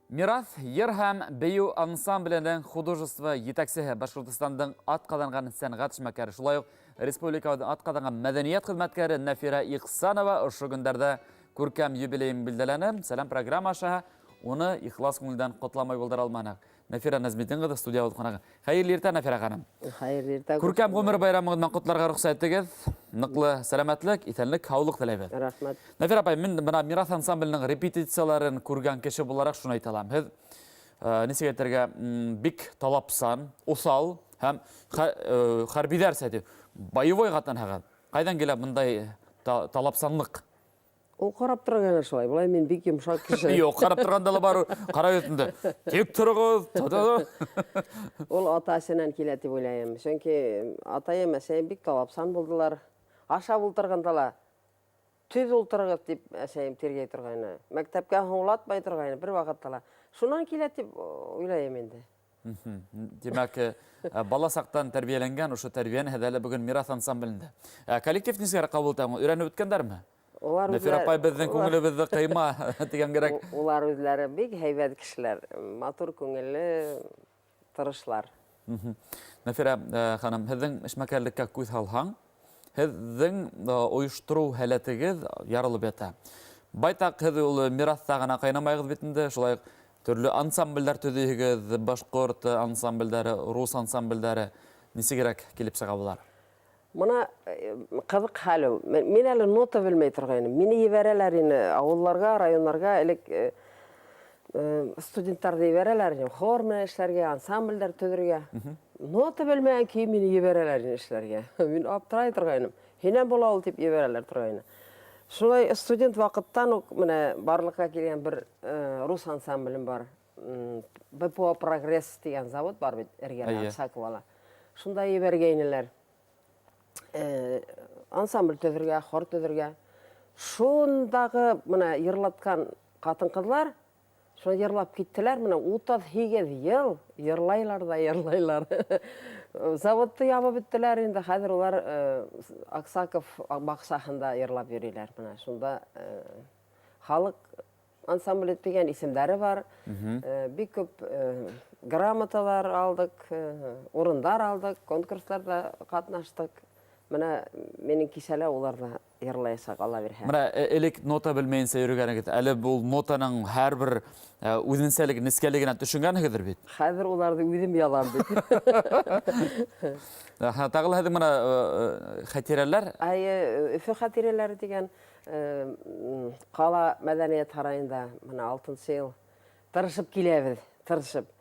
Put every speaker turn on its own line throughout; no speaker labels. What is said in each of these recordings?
Мирас Ерхам бейу ансамблінің художество етәксігі Башқұртстанның атқаданған сәнғат шмәкәрі. Шулай республиканың атқаданған мәдениет қызметкері Нафира Иқсанова ұшы күндерді көркәм юбилейін білділенім. Сәлем программа аша, оны ихлас көңілден құтламай болдар алманақ. Нафира Назмидин қыды студия болып қонаға. Хайырлы ерте, Нафира ханым.
Хайырлы ерте.
Көркәм ғұмыр байрамығынан құтларға рұқсаттығыз, нықлы сәлемәтлік, итәлік, хаулық тілейбіз.
Рахмет.
Нафира апай, мен мына Мирас ансамблінің репетицияларын көрген кеші боларақ шуны айталам. Һез несегеттерге бик талапсан, усал һәм харбидар сәті боевой қаттан хағад. Қайдан келе бұндай талапсанлық?
Ол қарап тұрған шылай. Бұлай мен бик жұмшақ кіші.
Жоқ, қарап тұрғандалы бару, қара өтінді. Тек тұрғыз,
Ол ата-асынан келеті ойлайым. Чөнки атайым әсәйім бик талапсан болдылар. Аша бұлтырғандала. Түз ұлтырғыз деп әсәйім тергей тұрғайны. Мәктәпке хоңлатмай тұрғайны бір вақыттала. Шунан келеті ойлайым енді.
Демәк, бала сақтан тәрбиеленген, ұшы тәрбиені әдәлі бүгін Мирас ансамблінде. Коллектив несігері қабылтауы, үйрәні өткендер ме? Нафира апай біздің көңілі бізді қима деген керек.
Олар өзлері бик һәйбәт кішілер. Матур көңілі тырышлар.
Нафира ханым, һеҙҙең эшмәкәрлеккә күҙ һалһаң, һеҙҙең ойоштырыу һәләтегеҙ ярылып ята. Байтаҡ һеҙ ул Мирастә ғына ҡайнамайығыҙ битендә, шулай төрлө ансамбльдәр төҙөйһөгөҙ, башҡорт ансамбльдәре, рус ансамбльдәре нисегерәк килеп сыға булар?
Мына қызық хәлі. Мен әлі нота білмей тұрғайным. Мені ебәрәләр ені ауылларға, районларға әлік студенттарды ебәрәләр ені. Хор мен эшләргә, ансамбльдер төҙөргә. Нота білмәйін кейін мені ебәрәләр ені эшләргә. Мен аптырай тұрғайным. Хенен бола ул тип ебәрәләр тұрғайны. Шулай студент вақыттан барлыққа келген бір рус ансамблім бар. БПО Прогресс деген завод бар бет, Эрген Аксаковала. Шунда ебәргәйнелер. Ансамбль төҙөргә, хор төҙөргә. Шундағы йырлатқан қатын қызлар, шуны йырлап киттеләр, 38 ел йырлайлар да йырлайлар. Заводты ябып беттеләр, инде хәзер улар Аксаков бақсаһында йырлап йөриләр. Шунда халық ансамбль етпеген исемдәре бар. Бик күп грамоталар алдык, орындар алдык, конкурсларда катнаштык. Менің кешелі оларда йырлайсақ ала берһә.
Мына элек нота белмәйенсә йөргәнегез, әле бұл нотаның һәрбер үзенсәлек нескәлегенә төшенгәнегездер бит.
Хәзер уларны үҙем ялам бит.
Тагыл һәдә мына хатирәләр?
Өфө хатирәләре дигән ҡала мәҙәниәт һарайында 6-нчы йыл тырышып киләбеҙ, тырышып.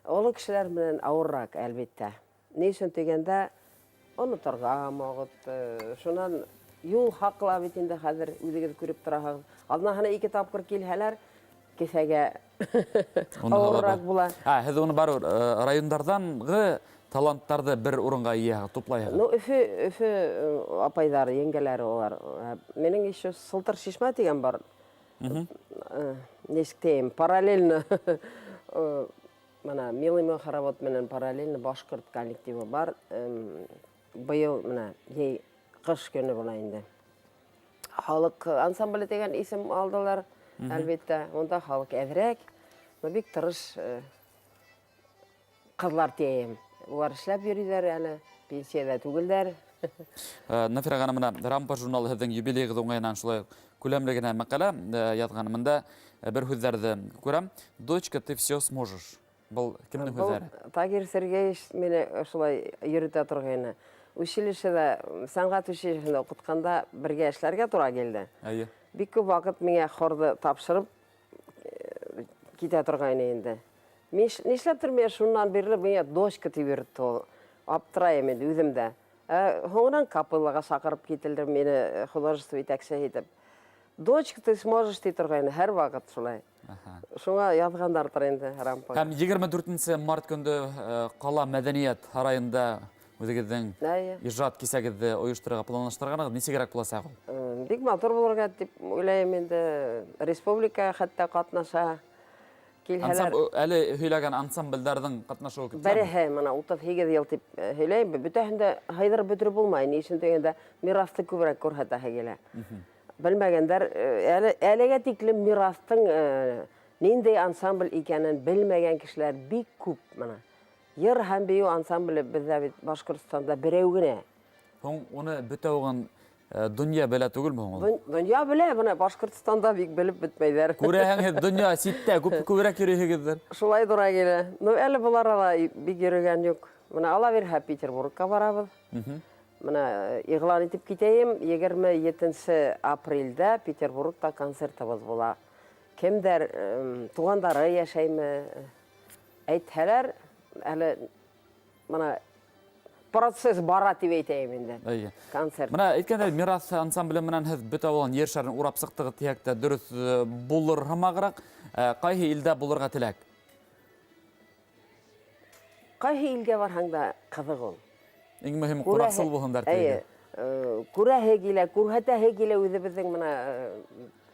Олы кешеләр менән ауырыраҡ, әлбиттә. Ни өсөн дигәндә, онотарға мағыт, шунан юл хаҡла бит инде хәҙер үҙегеҙ күреп тораһығыҙ. Аҙнаһына 2 тапҡыр килһәләр, кеҫәгә ауырыраҡ була.
Һеҙ уны бар райондарҙанғы таланттарҙы бер урынға йыйһығыҙ, туплайһығыҙ.
Өфө апайҙары, еңгәләре олар. Менең еще Сылтыр шишмә тигән бар. Нисек тием, параллельно Милый хоровод менән параллельно башҡорт коллективы бар. Быйыл ҡыш көнө була инде. Халыҡ ансамбле дигән исем алдылар, әлбиттә. Унда халыҡ әҙерәк, бик тырыш ҡыҙлар тием. Улар эшләп йөрөйҙәр әле, пенсияда түгелдәр.
Нафира ханым, Рампа журналы һеҙҙең юбилейығыҙ уңайынан шулай күләмле генә мәҡәлә яҙғанымында бер һүҙҙәрҙе күрәм. Дочка, ты все сможешь. Был кемнең һүҙҙәре?
Тагир Сергеевич мине шулай йөрөтә торғайны. Училищеда, сәнғәт училищеһында уҡытҡанда бергә эшләргә тура килде. Бик күп ваҡыт миңә хорды тапшырып китә торғайны инде. Нишләптер миңә шунан бирле миңә дочка тип йөрөттө ул. Аптырайым инде үҙемдә. Һуңынан капеллаға саҡырып кителде мине художество етәксе итеп. Дочка, ты сможешь ти торғайны һәр ваҡыт шулай. Шуңа яҙғандарҙыр инде Рампа.
Һәм 24 март көндө ҡала мәҙәниәт һарайында үҙегеҙҙең ижад кисәгеҙҙе ойоштырырға планлаштырғанығыҙ, нисегерәк буласаҡ ул?
Бик матур булырға дип уйлайым инде. Республика хәтта ҡатнаша.
Әле һөйләгән ансамбльдәрҙең ҡатнашыуы күптәме?
Береһе, 38 йыл тип һөйләйем. Бөтәһендә һайҙыр бөтөр булмай. Ни өсөн дигәндә, Мирасты күберәк күрһәтәһе килә. Белмәгәндәр, әлегә тиклем Мирастың Нинди ансамбль икәнен белмәгән кешеләр бик күп моны. Йыр һәм бию ансамбле бездә бит Башкортстанда берәү генә.
Һуң уны бөтәвен дөнья белә түгелме һуң?
Дөнья белә, моны Башкортстанда бик белеп бетмәйләр.
Күрәһең, дөнья ситтә күбрәк йөрисегездер.
Шулай тура килә. Ну әле булар ала бик йөргән юк. Моны алабер Петербургка барабыз. Моны игълан итеп китәем, 27 апрельдә Петербургта концертыбыз була. Кемдер тугандары яшәйме? Әйтһәләр, әле моны процесс бара дип әйтәм инде. Концерт.
Менә әйткәндә, Мирас ансамбле менән һез бөтәвен ер шарын урап сыктыгы тиякта дөрес булыр һәмаграк. Кайһы илдә булырга теләк?
Кайһы илгә барһаң да кызык ул.
Иң мөһим кураксыл булһындар тиде.
Күрәһе килә, күрһәтәһе килә үзебезнең менә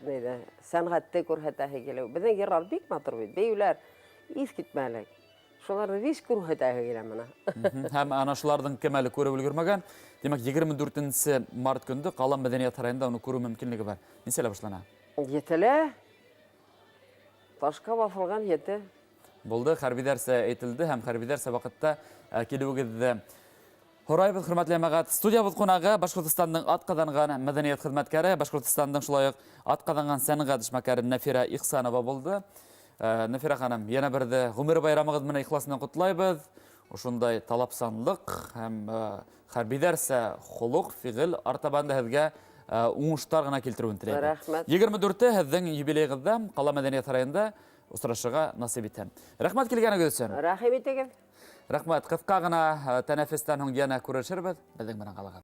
нидә, сәнгатьте күрһәтәһе килә. Безнең йырлар бик матур бит. Бәюләр искитмәлек. Шуларны вис күрһәтәһе килә менә.
Һәм ана шуларның кемәле күреп өлгермәгән. Димәк, 24 март көнде Калам мәдәният сараенда уны күрү мөмкинлеге бар. Нисәлә башлана?
Етелә. Ташка басылган ете.
Булды, хәрби дәрсе әйтелде һәм хәрби дәрсе вакытта килүегезне Һорайбыз, хөрмәтле әмәгать. Студиябыз кунагы Башкортстанның атказанган мәдәният хезмәткәре, Башкортстанның шулай ук атказанган сәнгать эшмәкәре Нәфира Ихсанова булды. Нәфира ханым, яна бердә гомер байрамыгыз менә ихласыннан котлайбыз. Ошондай талапсанлык һәм хәрби дәрсе, хулук, фигыль артабанда һезгә уңыштар гына килтерүен теләйбез.
Рәхмәт.
24 һезнең юбилейгызда Калам мәдәният сараенда очрашырга насыйп итәм. Рәхмәт килгәнегез өчен.
Рәхим итегез.
Рәхмәт, кыска гына тәнәфестән һуң яна күрешербез. Безнең менән калыгыз.